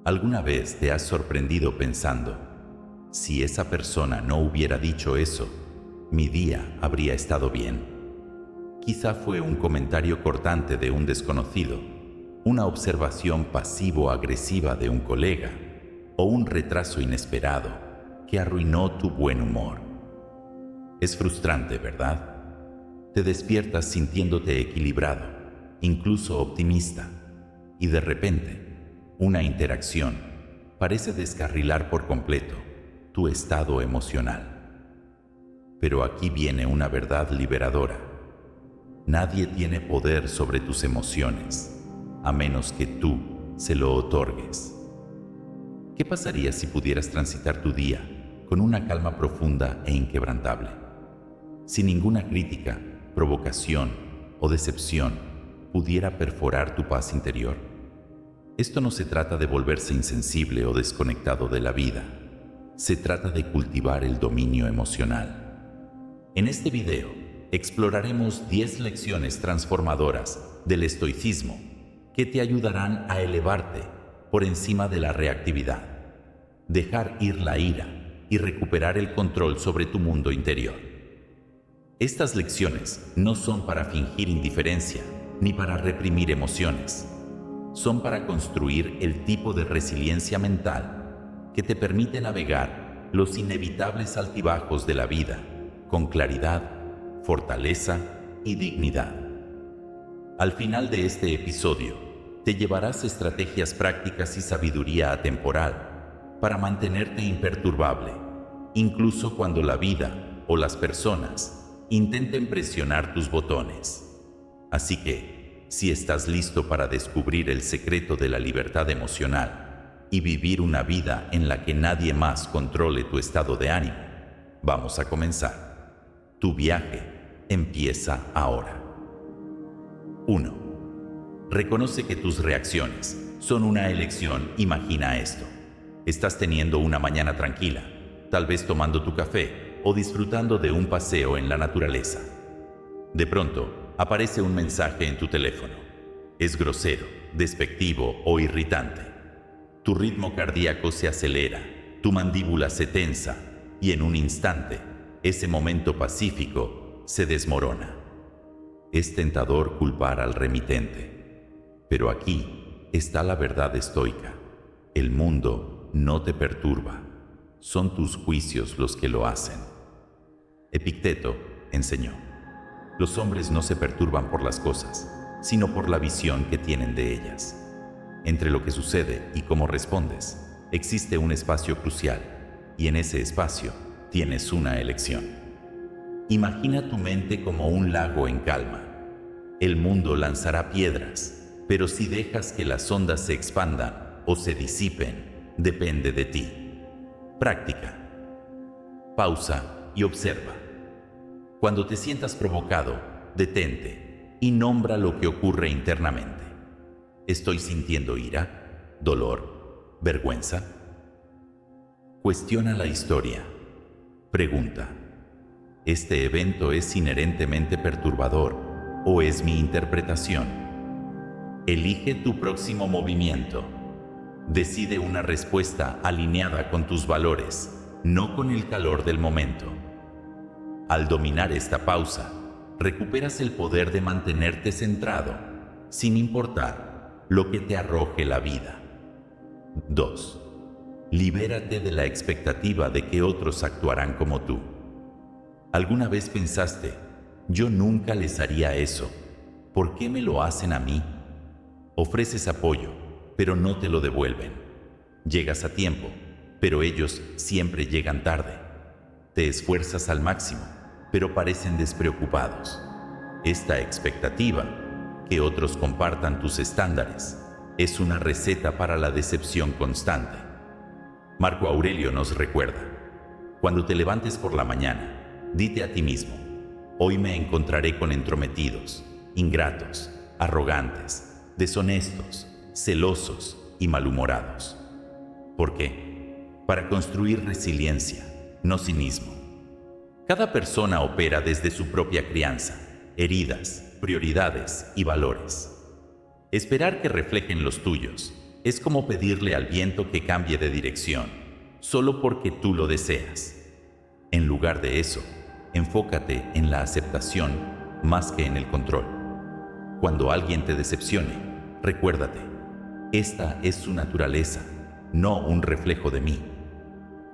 ¿Alguna vez te has sorprendido pensando, si esa persona no hubiera dicho eso, mi día habría estado bien? Quizá fue un comentario cortante de un desconocido, una observación pasivo-agresiva de un colega o un retraso inesperado que arruinó tu buen humor. Es frustrante, ¿verdad? Te despiertas sintiéndote equilibrado, incluso optimista, y de repente, una interacción parece descarrilar por completo tu estado emocional. Pero aquí viene una verdad liberadora. Nadie tiene poder sobre tus emociones, a menos que tú se lo otorgues. ¿Qué pasaría si pudieras transitar tu día con una calma profunda e inquebrantable? Si ninguna crítica, provocación o decepción pudiera perforar tu paz interior. Esto no se trata de volverse insensible o desconectado de la vida. Se trata de cultivar el dominio emocional. En este video, exploraremos 10 lecciones transformadoras del estoicismo que te ayudarán a elevarte por encima de la reactividad, dejar ir la ira y recuperar el control sobre tu mundo interior. Estas lecciones no son para fingir indiferencia ni para reprimir emociones. Son para construir el tipo de resiliencia mental que te permite navegar los inevitables altibajos de la vida con claridad, fortaleza y dignidad. Al final de este episodio, te llevarás estrategias prácticas y sabiduría atemporal para mantenerte imperturbable, incluso cuando la vida o las personas intenten presionar tus botones. Así que, si estás listo para descubrir el secreto de la libertad emocional y vivir una vida en la que nadie más controle tu estado de ánimo, vamos a comenzar. Tu viaje empieza ahora. 1. Reconoce que tus reacciones son una elección. Imagina esto. Estás teniendo una mañana tranquila, tal vez tomando tu café o disfrutando de un paseo en la naturaleza. De pronto, aparece un mensaje en tu teléfono. Es grosero, despectivo o irritante. Tu ritmo cardíaco se acelera, tu mandíbula se tensa y en un instante, ese momento pacífico se desmorona. Es tentador culpar al remitente, pero aquí está la verdad estoica. El mundo no te perturba, son tus juicios los que lo hacen. Epicteto enseñó: los hombres no se perturban por las cosas, sino por la visión que tienen de ellas. Entre lo que sucede y cómo respondes, existe un espacio crucial, y en ese espacio tienes una elección. Imagina tu mente como un lago en calma. El mundo lanzará piedras, pero si dejas que las ondas se expandan o se disipen, depende de ti. Práctica. Pausa y observa. Cuando te sientas provocado, detente y nombra lo que ocurre internamente. ¿Estoy sintiendo ira, dolor, vergüenza? Cuestiona la historia. Pregunta: ¿este evento es inherentemente perturbador o es mi interpretación? Elige tu próximo movimiento. Decide una respuesta alineada con tus valores, no con el calor del momento. Al dominar esta pausa, recuperas el poder de mantenerte centrado, sin importar lo que te arroje la vida. 2. Libérate de la expectativa de que otros actuarán como tú. ¿Alguna vez pensaste, yo nunca les haría eso? ¿Por qué me lo hacen a mí? Ofreces apoyo, pero no te lo devuelven. Llegas a tiempo, pero ellos siempre llegan tarde. Te esfuerzas al máximo, pero parecen despreocupados. Esta expectativa, que otros compartan tus estándares, es una receta para la decepción constante. Marco Aurelio nos recuerda: cuando te levantes por la mañana, dite a ti mismo: hoy me encontraré con entrometidos, ingratos, arrogantes, deshonestos, celosos y malhumorados. ¿Por qué? Para construir resiliencia, no cinismo. Cada persona opera desde su propia crianza, heridas, prioridades y valores. Esperar que reflejen los tuyos Es como pedirle al viento que cambie de dirección, solo porque tú lo deseas. En lugar de eso, enfócate en la aceptación más que en el control. Cuando alguien te decepcione, recuérdate, esta es su naturaleza, no un reflejo de mí.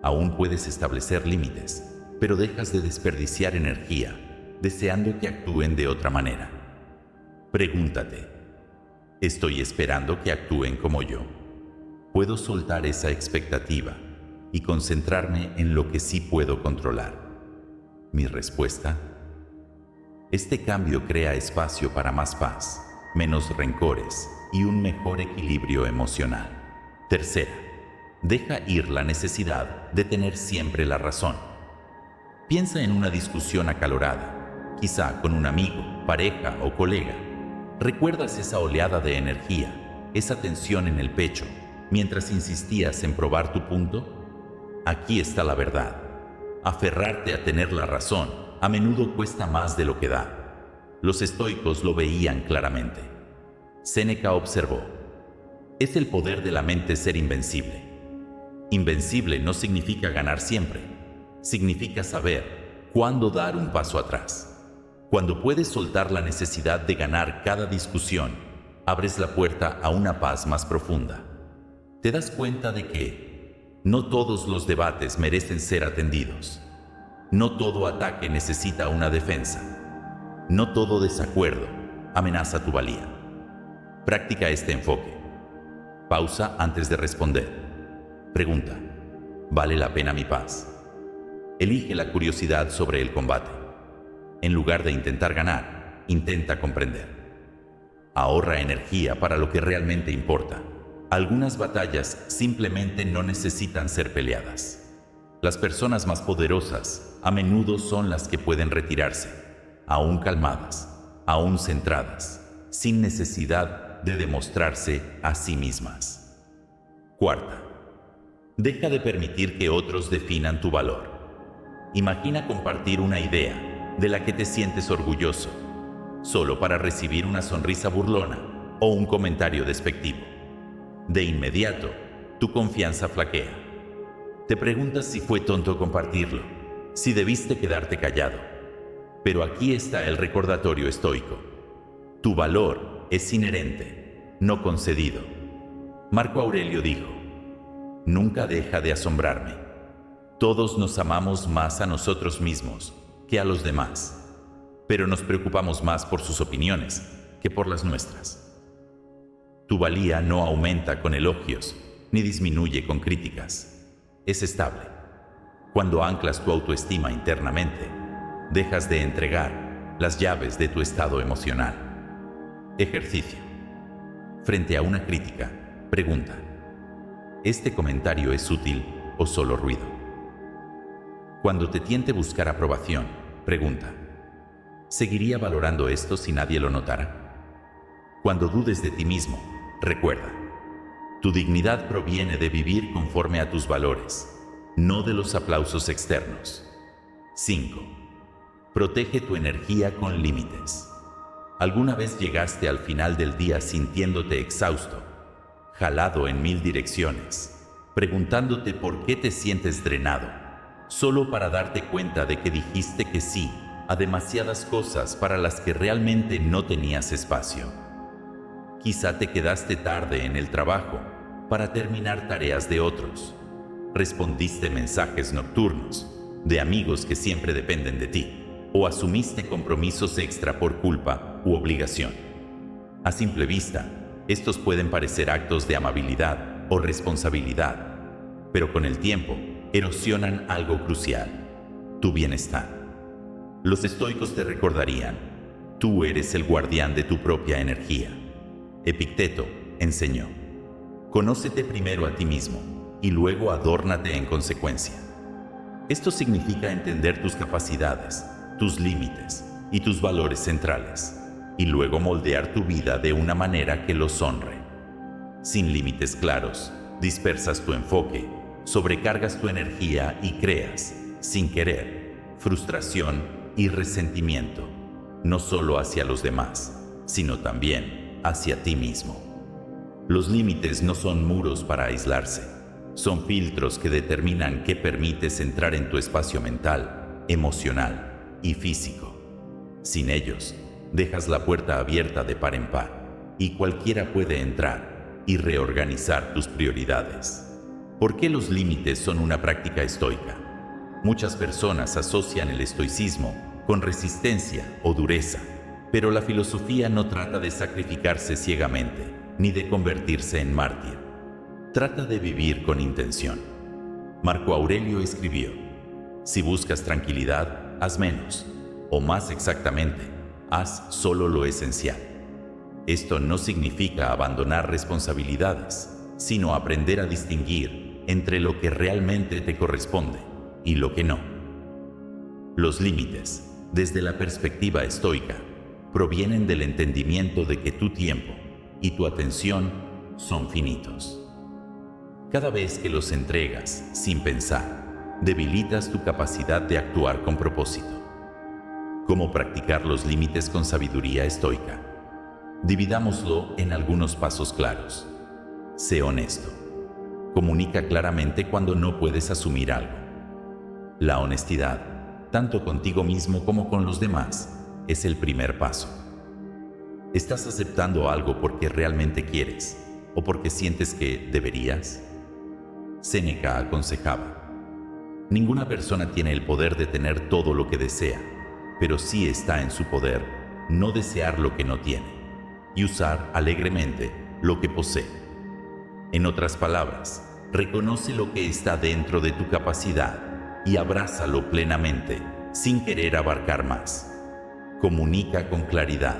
Aún puedes establecer límites, pero dejas de desperdiciar energía, deseando que actúen de otra manera. Pregúntate, ¿estoy esperando que actúen como yo? ¿Puedo soltar esa expectativa y concentrarme en lo que sí puedo controlar? Mi respuesta: este cambio crea espacio para más paz, menos rencores y un mejor equilibrio emocional. Tercera, deja ir la necesidad de tener siempre la razón. Piensa en una discusión acalorada, quizá con un amigo, pareja o colega. ¿Recuerdas esa oleada de energía, esa tensión en el pecho, mientras insistías en probar tu punto? Aquí está la verdad. Aferrarte a tener la razón a menudo cuesta más de lo que da. Los estoicos lo veían claramente. Séneca observó: es el poder de la mente ser invencible. Invencible no significa ganar siempre, significa saber cuándo dar un paso atrás. Cuando puedes soltar la necesidad de ganar cada discusión, abres la puerta a una paz más profunda. Te das cuenta de que no todos los debates merecen ser atendidos. No todo ataque necesita una defensa. No todo desacuerdo amenaza tu valía. Practica este enfoque. Pausa antes de responder. Pregunta: ¿vale la pena mi paz? Elige la curiosidad sobre el combate. En lugar de intentar ganar, intenta comprender. Ahorra energía para lo que realmente importa. Algunas batallas simplemente no necesitan ser peleadas. Las personas más poderosas a menudo son las que pueden retirarse, aún calmadas, aún centradas, sin necesidad de demostrarse a sí mismas. Cuarta, deja de permitir que otros definan tu valor. Imagina compartir una idea de la que te sientes orgulloso, solo para recibir una sonrisa burlona o un comentario despectivo. De inmediato, tu confianza flaquea. Te preguntas si fue tonto compartirlo, si debiste quedarte callado. Pero aquí está el recordatorio estoico. Tu valor es inherente, no concedido. Marco Aurelio dijo: nunca deja de asombrarme. Todos nos amamos más a nosotros mismos que a los demás, pero nos preocupamos más por sus opiniones que por las nuestras. Tu valía no aumenta con elogios, ni disminuye con críticas. Es estable. Cuando anclas tu autoestima internamente, dejas de entregar las llaves de tu estado emocional. Ejercicio. Frente a una crítica, pregunta: ¿este comentario es útil o solo ruido? Cuando te tiente buscar aprobación, pregunta: ¿seguiría valorando esto si nadie lo notara? Cuando dudes de ti mismo, recuerda: tu dignidad proviene de vivir conforme a tus valores, no de los aplausos externos. 5. Protege tu energía con límites. ¿Alguna vez llegaste al final del día sintiéndote exhausto, jalado en 1000 direcciones, preguntándote por qué te sientes drenado, solo para darte cuenta de que dijiste que sí a demasiadas cosas para las que realmente no tenías espacio? Quizá te quedaste tarde en el trabajo para terminar tareas de otros. Respondiste mensajes nocturnos de amigos que siempre dependen de ti, o asumiste compromisos extra por culpa u obligación. A simple vista, estos pueden parecer actos de amabilidad o responsabilidad, pero con el tiempo erosionan algo crucial: tu bienestar. Los estoicos te recordarían: tú eres el guardián de tu propia energía. Epicteto enseñó: conócete primero a ti mismo y luego adórnate en consecuencia. Esto significa entender tus capacidades, tus límites y tus valores centrales, y luego moldear tu vida de una manera que los honre. Sin límites claros, dispersas tu enfoque, sobrecargas tu energía y creas, sin querer, frustración y resentimiento, no solo hacia los demás, sino también hacia ti mismo. Los límites no son muros para aislarse, son filtros que determinan qué permites entrar en tu espacio mental, emocional y físico. Sin ellos, dejas la puerta abierta de par en par, y cualquiera puede entrar y reorganizar tus prioridades. ¿Por qué los límites son una práctica estoica? Muchas personas asocian el estoicismo con resistencia o dureza, pero la filosofía no trata de sacrificarse ciegamente, ni de convertirse en mártir. Trata de vivir con intención. Marco Aurelio escribió: si buscas tranquilidad, haz menos, o más exactamente, haz solo lo esencial. Esto no significa abandonar responsabilidades, sino aprender a distinguir entre lo que realmente te corresponde y lo que no. Los límites, desde la perspectiva estoica, provienen del entendimiento de que tu tiempo y tu atención son finitos. Cada vez que los entregas sin pensar, debilitas tu capacidad de actuar con propósito. ¿Cómo practicar los límites con sabiduría estoica? Dividámoslo en algunos pasos claros. Sé honesto. Comunica claramente cuando no puedes asumir algo. La honestidad, tanto contigo mismo como con los demás, es el primer paso. ¿Estás aceptando algo porque realmente quieres o porque sientes que deberías? Séneca aconsejaba: ninguna persona tiene el poder de tener todo lo que desea, pero sí está en su poder no desear lo que no tiene y usar alegremente lo que posee. En otras palabras, reconoce lo que está dentro de tu capacidad y abrázalo plenamente, sin querer abarcar más. Comunica con claridad: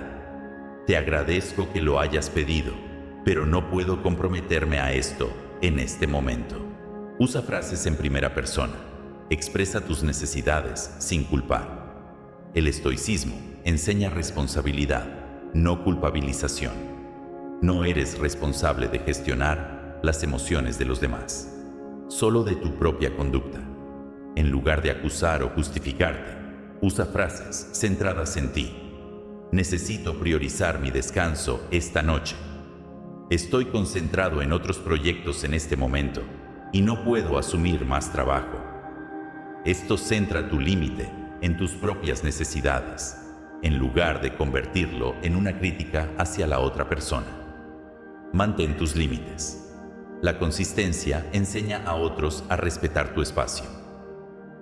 te agradezco que lo hayas pedido, pero no puedo comprometerme a esto en este momento. Usa frases en primera persona. Expresa tus necesidades sin culpar. El estoicismo enseña responsabilidad, no culpabilización. No eres responsable de gestionar las emociones de los demás, solo de tu propia conducta. En lugar de acusar o justificarte, usa frases centradas en ti. Necesito priorizar mi descanso esta noche. Estoy concentrado en otros proyectos en este momento y no puedo asumir más trabajo. Esto centra tu límite en tus propias necesidades, en lugar de convertirlo en una crítica hacia la otra persona. Mantén tus límites. La consistencia enseña a otros a respetar tu espacio.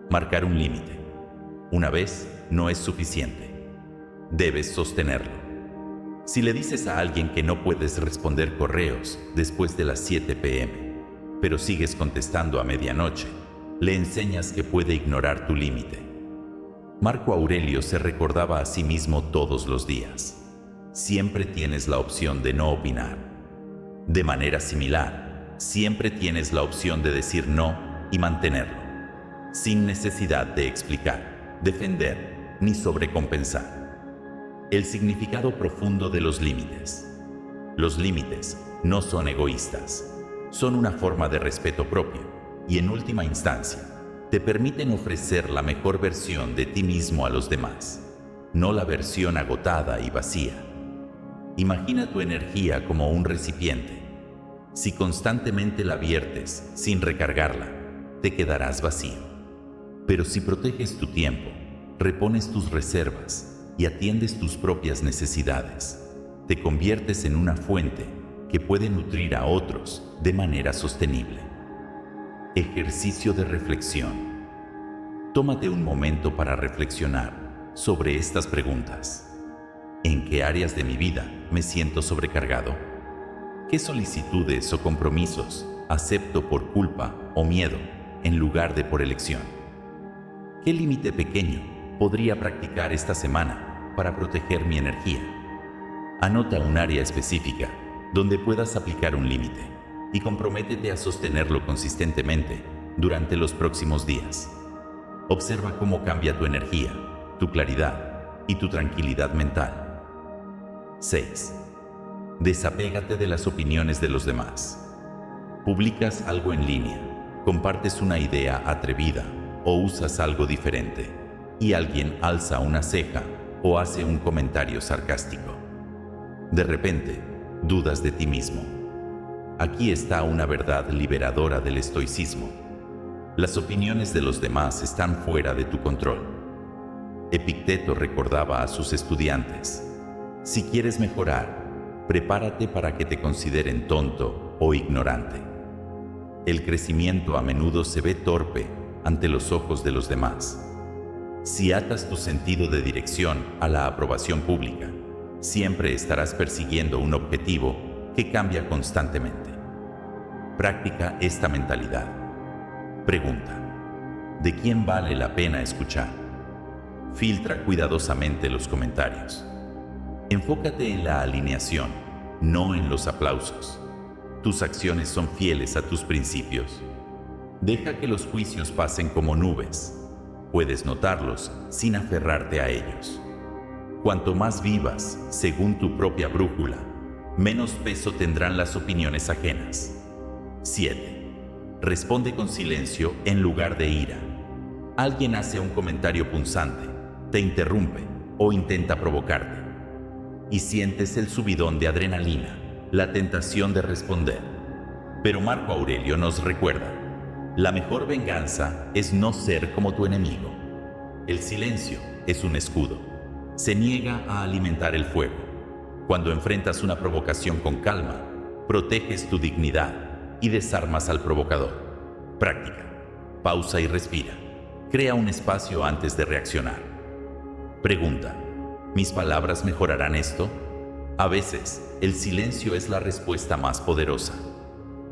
Marcar un límite una vez no es suficiente. Debes sostenerlo. Si le dices a alguien que no puedes responder correos después de las 7 p.m., pero sigues contestando a medianoche, le enseñas que puede ignorar tu límite. Marco Aurelio se recordaba a sí mismo todos los días: siempre tienes la opción de no opinar. De manera similar, siempre tienes la opción de decir no y mantenerlo, sin necesidad de explicar, defender ni sobrecompensar. El significado profundo de los límites. Los límites no son egoístas, son una forma de respeto propio y, en última instancia, te permiten ofrecer la mejor versión de ti mismo a los demás, no la versión agotada y vacía. Imagina tu energía como un recipiente. Si constantemente la viertes sin recargarla, te quedarás vacío. Pero si proteges tu tiempo, repones tus reservas y atiendes tus propias necesidades, te conviertes en una fuente que puede nutrir a otros de manera sostenible. Ejercicio de reflexión. Tómate un momento para reflexionar sobre estas preguntas. ¿En qué áreas de mi vida me siento sobrecargado? ¿Qué solicitudes o compromisos acepto por culpa o miedo en lugar de por elección? ¿Qué límite pequeño podría practicar esta semana para proteger mi energía? Anota un área específica donde puedas aplicar un límite y comprométete a sostenerlo consistentemente durante los próximos días. Observa cómo cambia tu energía, tu claridad y tu tranquilidad mental. 6. Desapégate de las opiniones de los demás. Publicas algo en línea, compartes una idea atrevida o usas algo diferente, y alguien alza una ceja o hace un comentario sarcástico. De repente, dudas de ti mismo. Aquí está una verdad liberadora del estoicismo. Las opiniones de los demás están fuera de tu control. Epicteto recordaba a sus estudiantes: si quieres mejorar, prepárate para que te consideren tonto o ignorante. El crecimiento a menudo se ve torpe ante los ojos de los demás. Si atas tu sentido de dirección a la aprobación pública, siempre estarás persiguiendo un objetivo que cambia constantemente. Practica esta mentalidad. Pregunta: ¿de quién vale la pena escuchar? Filtra cuidadosamente los comentarios. Enfócate en la alineación, no en los aplausos. ¿Tus acciones son fieles a tus principios? Deja que los juicios pasen como nubes. Puedes notarlos sin aferrarte a ellos. Cuanto más vivas según tu propia brújula, menos peso tendrán las opiniones ajenas. 7. Responde con silencio en lugar de ira. Alguien hace un comentario punzante, te interrumpe o intenta provocarte, y sientes el subidón de adrenalina, la tentación de responder. Pero Marco Aurelio nos recuerda: la mejor venganza es no ser como tu enemigo. El silencio es un escudo. Se niega a alimentar el fuego. Cuando enfrentas una provocación con calma, proteges tu dignidad y desarmas al provocador. Práctica. Pausa y respira. Crea un espacio antes de reaccionar. Pregunta: ¿mis palabras mejorarán esto? A veces, el silencio es la respuesta más poderosa.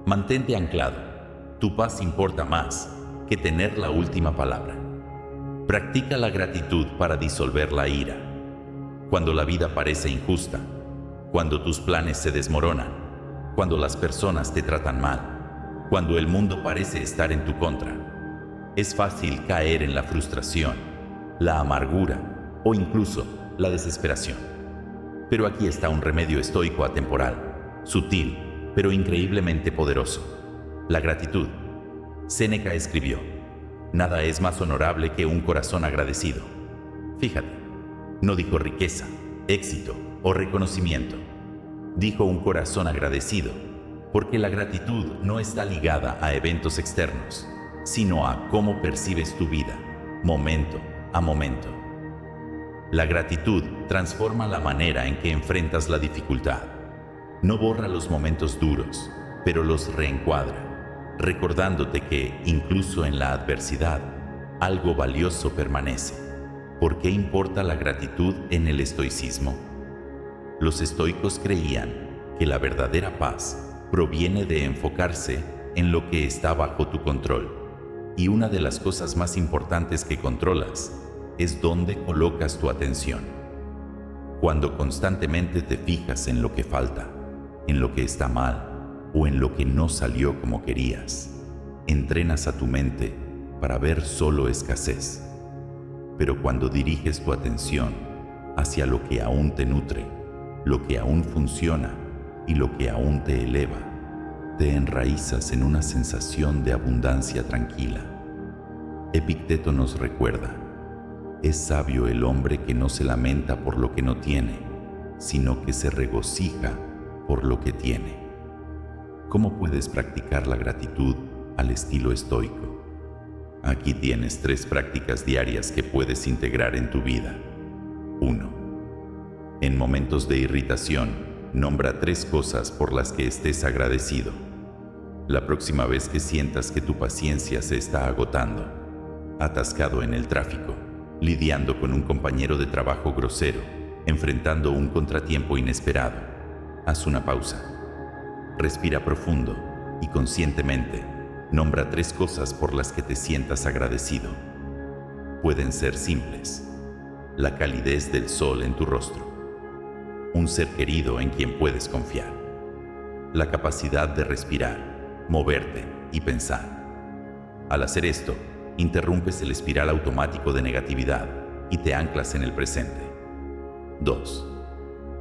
Mantente anclado. Tu paz importa más que tener la última palabra. Practica la gratitud para disolver la ira. Cuando la vida parece injusta, cuando tus planes se desmoronan, cuando las personas te tratan mal, cuando el mundo parece estar en tu contra, es fácil caer en la frustración, la amargura o incluso la desesperación. Pero aquí está un remedio estoico atemporal, sutil, pero increíblemente poderoso: la gratitud. Séneca escribió: nada es más honorable que un corazón agradecido. Fíjate, no dijo riqueza, éxito o reconocimiento. Dijo un corazón agradecido, porque la gratitud no está ligada a eventos externos, sino a cómo percibes tu vida, momento a momento. La gratitud transforma la manera en que enfrentas la dificultad. No borra los momentos duros, pero los reencuadra, recordándote que, incluso en la adversidad, algo valioso permanece. ¿Por qué importa la gratitud en el estoicismo? Los estoicos creían que la verdadera paz proviene de enfocarse en lo que está bajo tu control. Y una de las cosas más importantes que controlas es dónde colocas tu atención. Cuando constantemente te fijas en lo que falta, en lo que está mal o en lo que no salió como querías, entrenas a tu mente para ver solo escasez. Pero cuando diriges tu atención hacia lo que aún te nutre, lo que aún funciona y lo que aún te eleva, te enraizas en una sensación de abundancia tranquila. Epicteto nos recuerda: es sabio el hombre que no se lamenta por lo que no tiene, sino que se regocija por lo que tiene. ¿Cómo puedes practicar la gratitud al estilo estoico? Aquí tienes 3 prácticas diarias que puedes integrar en tu vida. 1. En momentos de irritación, nombra 3 cosas por las que estés agradecido. La próxima vez que sientas que tu paciencia se está agotando, atascado en el tráfico, lidiando con un compañero de trabajo grosero, enfrentando un contratiempo inesperado, haz una pausa. Respira profundo y conscientemente nombra 3 cosas por las que te sientas agradecido. Pueden ser simples: la calidez del sol en tu rostro, un ser querido en quien puedes confiar, la capacidad de respirar, moverte y pensar. Al hacer esto, interrumpes el espiral automático de negatividad y te anclas en el presente. 2.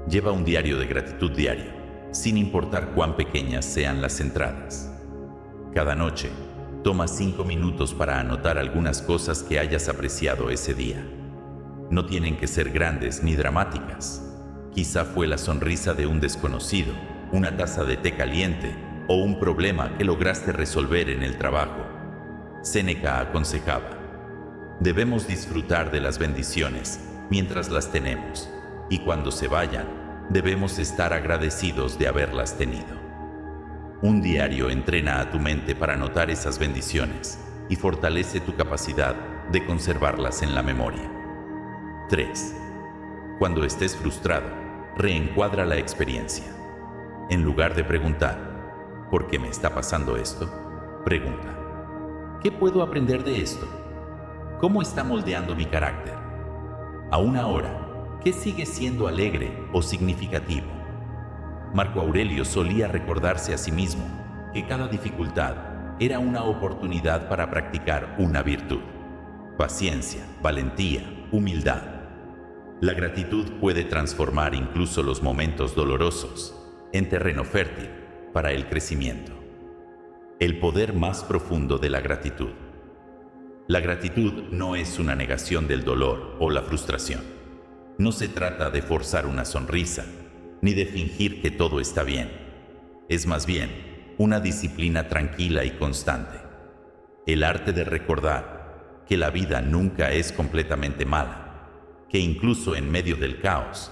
Lleva un diario de gratitud diario, sin importar cuán pequeñas sean las entradas. Cada noche, toma 5 minutos para anotar algunas cosas que hayas apreciado ese día. No tienen que ser grandes ni dramáticas. Quizá fue la sonrisa de un desconocido, una taza de té caliente o un problema que lograste resolver en el trabajo. Séneca aconsejaba: debemos disfrutar de las bendiciones mientras las tenemos, y cuando se vayan, debemos estar agradecidos de haberlas tenido. Un diario entrena a tu mente para notar esas bendiciones y fortalece tu capacidad de conservarlas en la memoria. 3. Cuando estés frustrado, reencuadra la experiencia. En lugar de preguntar, ¿por qué me está pasando esto?, pregunta: ¿qué puedo aprender de esto? ¿Cómo está moldeando mi carácter? Aún ahora, ¿qué sigue siendo alegre o significativo? Marco Aurelio solía recordarse a sí mismo que cada dificultad era una oportunidad para practicar una virtud: paciencia, valentía, humildad. La gratitud puede transformar incluso los momentos dolorosos en terreno fértil para el crecimiento. El poder más profundo de la gratitud. La gratitud no es una negación del dolor o la frustración. No se trata de forzar una sonrisa, ni de fingir que todo está bien. Es más bien una disciplina tranquila y constante. El arte de recordar que la vida nunca es completamente mala, que incluso en medio del caos,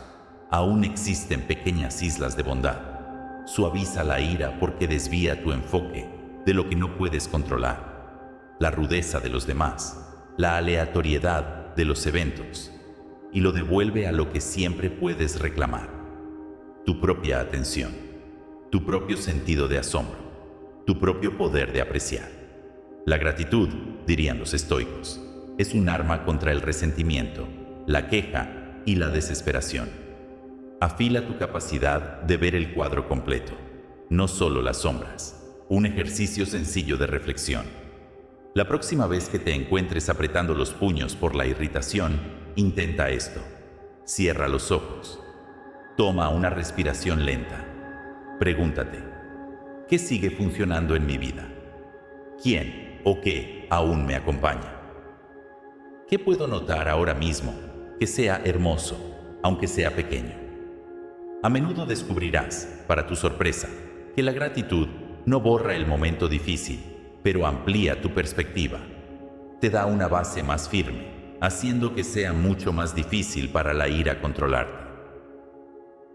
aún existen pequeñas islas de bondad. Suaviza la ira porque desvía tu enfoque de lo que no puedes controlar, la rudeza de los demás, la aleatoriedad de los eventos, y lo devuelve a lo que siempre puedes reclamar: tu propia atención, tu propio sentido de asombro, tu propio poder de apreciar. La gratitud, dirían los estoicos, es un arma contra el resentimiento, la queja y la desesperación. Afila tu capacidad de ver el cuadro completo, no solo las sombras. Un ejercicio sencillo de reflexión. La próxima vez que te encuentres apretando los puños por la irritación, intenta esto. Cierra los ojos. Toma una respiración lenta. Pregúntate: ¿qué sigue funcionando en mi vida? ¿Quién o qué aún me acompaña? ¿Qué puedo notar ahora mismo que sea hermoso, aunque sea pequeño? A menudo descubrirás, para tu sorpresa, que la gratitud no borra el momento difícil, pero amplía tu perspectiva. Te da una base más firme, haciendo que sea mucho más difícil para la ira controlarte.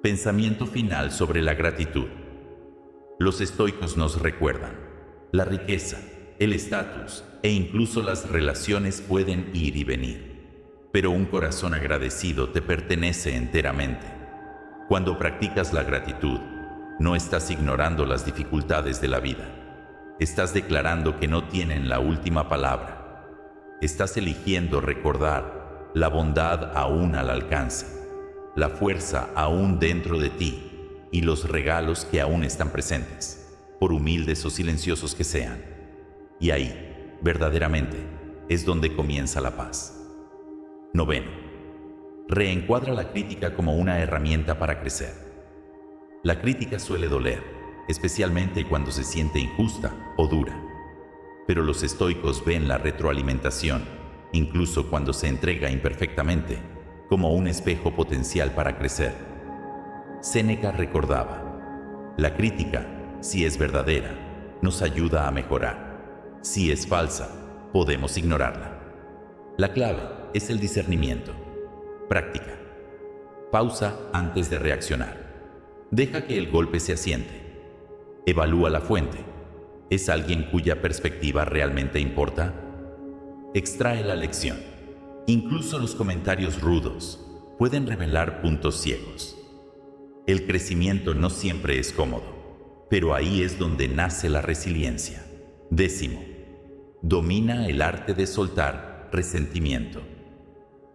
Pensamiento final sobre la gratitud. Los estoicos nos recuerdan: la riqueza, el estatus e incluso las relaciones pueden ir y venir, pero un corazón agradecido te pertenece enteramente. Cuando practicas la gratitud, no estás ignorando las dificultades de la vida. Estás declarando que no tienen la última palabra. Estás eligiendo recordar la bondad aún al alcance, la fuerza aún dentro de ti y los regalos que aún están presentes, por humildes o silenciosos que sean. Y ahí, verdaderamente, es donde comienza la paz. 9. Reencuadra la crítica como una herramienta para crecer. La crítica suele doler, especialmente cuando se siente injusta o dura. Pero los estoicos ven la retroalimentación, incluso cuando se entrega imperfectamente, como un espejo potencial para crecer. Séneca recordaba: la crítica, si es verdadera, nos ayuda a mejorar. Si es falsa, podemos ignorarla. La clave es el discernimiento. Práctica. Pausa antes de reaccionar. Deja que el golpe se asiente. Evalúa la fuente. ¿Es alguien cuya perspectiva realmente importa? Extrae la lección. Incluso los comentarios rudos pueden revelar puntos ciegos. El crecimiento no siempre es cómodo, pero ahí es donde nace la resiliencia. 10. Domina el arte de soltar resentimiento.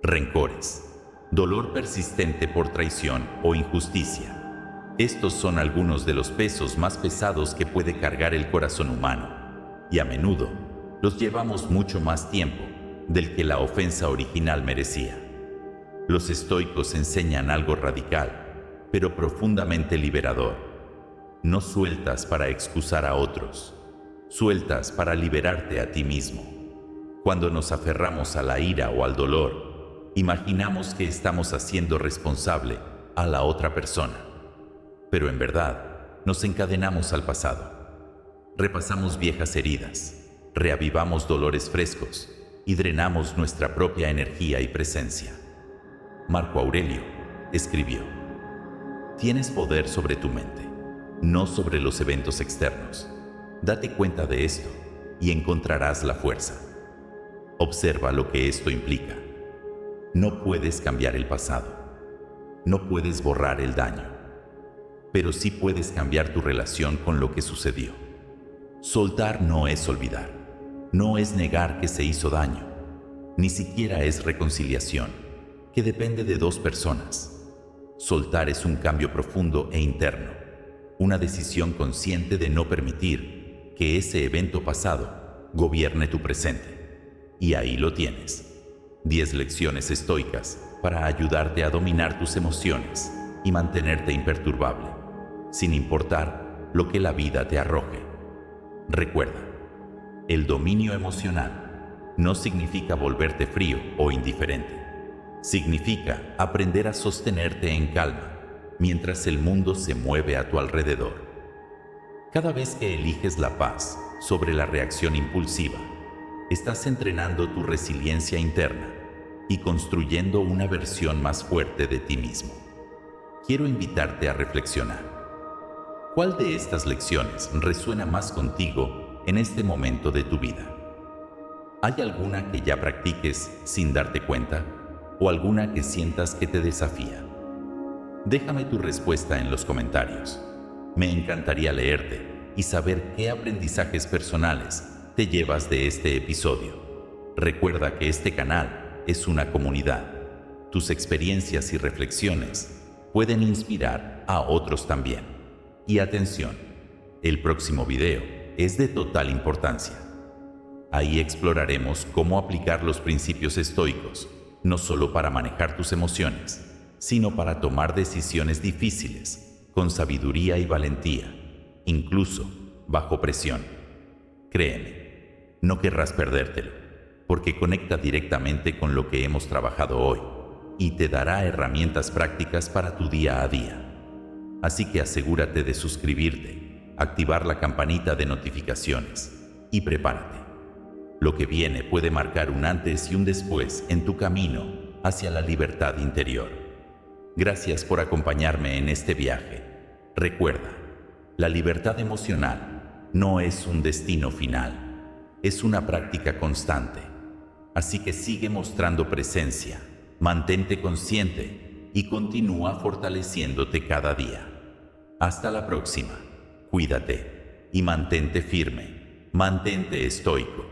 Rencores. Dolor persistente por traición o injusticia. Estos son algunos de los pesos más pesados que puede cargar el corazón humano, y a menudo los llevamos mucho más tiempo del que la ofensa original merecía. Los estoicos enseñan algo radical, pero profundamente liberador. No sueltas para excusar a otros, sueltas para liberarte a ti mismo. Cuando nos aferramos a la ira o al dolor, imaginamos que estamos haciendo responsable a la otra persona. Pero en verdad, nos encadenamos al pasado. Repasamos viejas heridas, reavivamos dolores frescos y drenamos nuestra propia energía y presencia. Marco Aurelio escribió: tienes poder sobre tu mente, no sobre los eventos externos. Date cuenta de esto y encontrarás la fuerza. Observa lo que esto implica. No puedes cambiar el pasado. No puedes borrar el daño. Pero sí puedes cambiar tu relación con lo que sucedió. Soltar no es olvidar. No es negar que se hizo daño. Ni siquiera es reconciliación, que depende de dos personas. Soltar es un cambio profundo e interno. Una decisión consciente de no permitir que ese evento pasado gobierne tu presente. Y ahí lo tienes. 10 lecciones estoicas para ayudarte a dominar tus emociones y mantenerte imperturbable, sin importar lo que la vida te arroje. Recuerda, el dominio emocional no significa volverte frío o indiferente. Significa aprender a sostenerte en calma mientras el mundo se mueve a tu alrededor. Cada vez que eliges la paz sobre la reacción impulsiva, estás entrenando tu resiliencia interna y construyendo una versión más fuerte de ti mismo. Quiero invitarte a reflexionar. ¿Cuál de estas lecciones resuena más contigo en este momento de tu vida? ¿Hay alguna que ya practiques sin darte cuenta o alguna que sientas que te desafía? Déjame tu respuesta en los comentarios. Me encantaría leerte y saber qué aprendizajes personales te llevas de este episodio. Recuerda que este canal es una comunidad. Tus experiencias y reflexiones pueden inspirar a otros también. Y atención, el próximo video es de total importancia. Ahí exploraremos cómo aplicar los principios estoicos, no solo para manejar tus emociones, sino para tomar decisiones difíciles con sabiduría y valentía, incluso bajo presión. Créeme, no querrás perdértelo, porque conecta directamente con lo que hemos trabajado hoy y te dará herramientas prácticas para tu día a día. Así que asegúrate de suscribirte, activar la campanita de notificaciones y prepárate. Lo que viene puede marcar un antes y un después en tu camino hacia la libertad interior. Gracias por acompañarme en este viaje. Recuerda, la libertad emocional no es un destino final, es una práctica constante. Así que sigue mostrando presencia, mantente consciente y continúa fortaleciéndote cada día. Hasta la próxima. Cuídate y mantente firme, mantente estoico.